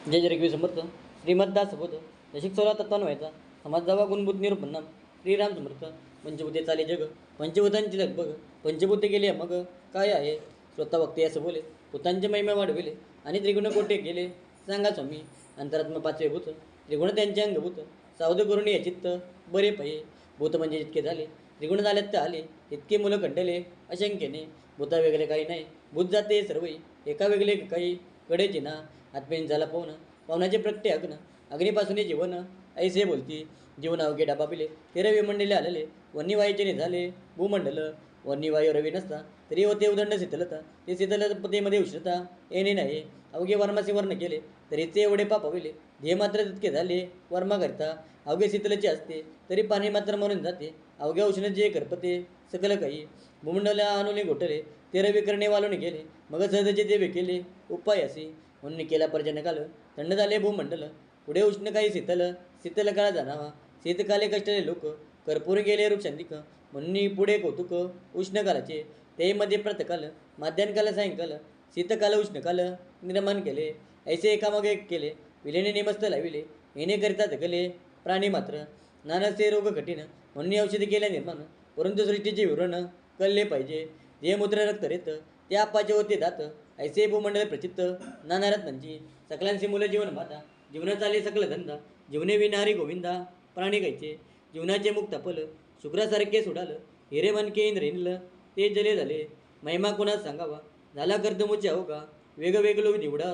जय जय रघुवीर समर्थ श्रीमद्दास बोध जशिक चौला तत्वान व्हायचा समाज जावा गुणभूत निरूपणाम श्रीराम समर्थ पंचभूते चाले जग पंचभूतांची लगबग पंचभूते गेले मग काय आहे स्वतः वक्ते असं बोले भूतांचे महिमा वाढविले आणि त्रिगुण कोटे गेले सांगा स्वामी अंतरात्मा पाचवे भूत त्रिगुण त्यांचे अंगभूत सावध करून या चित्त बरे पाये भूत म्हणजे जितके झाले त्रिगुण झाल्यात ते आले इतके मुलं कंटले अशंकेने भूता वेगळे काही नाही भूत जाते सर्वही एका वेगळे काही कडेचे ना आत्मेन झाला पावनाचे प्रगटे अग्न अग्नीपासून जीवन ऐसे बोलती जीवन अवघे डाबापिले ते रवी मंडले आलेले वन्नी वायूचे निघाले भूमंडल वन्नी वायू रवी नसता तरी होते उदंड शीतलता ते शीतलतेमध्ये उष्णता येणे नाही अवघे वर्माचे वर्ण केले तरी ते एवढे पाप हविले ध्येय मात्र तितके झाले वर्मा करता अवघे शीतलचे असते तरी पाणी मात्र म्हणून जाते अवघ्या उष्णचे करपते सकल काही भूमंडला अनुले घोटले ते रवी करणे वालून गेले मग सहजचे देवे केले उपाय असे म्हणून केला पर्जन काल थंड झाले भूमंडल पुढे उष्ण काही शीतल काळ जाणावा शीतकाले कष्टले लोक कर्पूर गेले वृक्षांतिक म्हणून पुढे कौतुक उष्णकालाचे ते मध्ये प्रतकाल माध्यानकाल सायंकाल शीतकाल उष्णकाल निर्माण केले ऐसे एकामागे एक केले विलेने नेमस्त लाविले येणे करिता धकले प्राणी मात्र नानाचे रोग कठीण म्हणून औषधी केल्या निर्माण परंतु सृष्टीचे विवरण कळले पाहिजे ते मूत्र रक्त रेत ते आपाचे होते दात ऐसे भूमंडल प्रचित्त नाना रत्नांची सकलांची मुलं जीवन माता जीवन चाले सकल धंदा जीवने विनारी गोविंदा प्राणी गायचे जीवनाचे मुक्त फल शुक्रासारखे सुडाल हिरे मनके इंद्रेनिल ते जले झाले महिमा कोणास सांगावा झाला कर्तमुचे हो का वेगवेगळो निवडा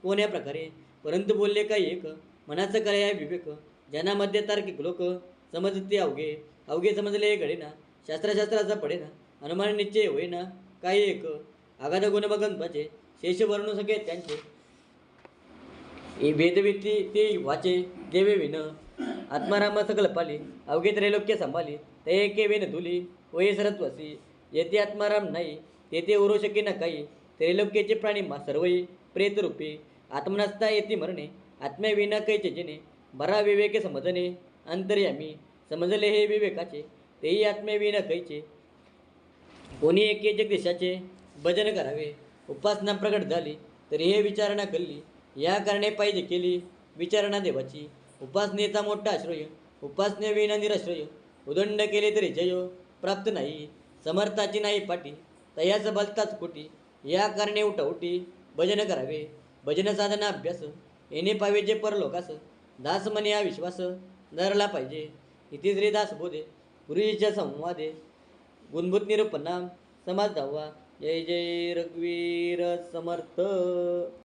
कोण्या प्रकारे परंतु बोलले काही एक मनाचं काय विवेक ज्यांना मध्य तार्किक लोक समजते अवघे अवघे समजले घडेना शास्त्राचा पडेना अनुमान निश्चय होईना काही एक आगाध गुणभगंताचे शेष वर्णू सगळे त्यांचे वेदविती ते वाचे देवे विन आत्माराम सकल पाली अवघे त्रैलोक्य संभाली ते एके वेन तुली होय सरत्वसी येथे आत्माराम नाही तेथे उरू शके ना काही त्रैलोक्याचे प्राणी सर्वही प्रेतरूपी आत्मनसता येते मरणे आत्म्याविना कैचे जेणे बरा विवेके समजणे अंतर्यामी समजले हे विवेकाचे तेही आत्म्याविना कैचे कोणी एके जगदीशाचे भजन करावे उपासना प्रगट झाली तरी हे विचारणा कळली या कारणे पाहिजे केली विचारणा देवाची उपासनेचा मोठा आश्रय उपासनेविना निराश्रय उदंड केले तरी जय प्राप्त नाही समर्थाची नाही पाठी तयाच बलताच कोटी या कारणे उठाउटी भजन करावे भजन साधना अभ्यास येणे पावेचे परलोकास दास मने हा विश्वास धरला पाहिजे इथे श्री दास बोधे गुरुजीच्या संवादे गुणभूत निरूपणाम समाज धावा जय जय रघुवीर समर्थ।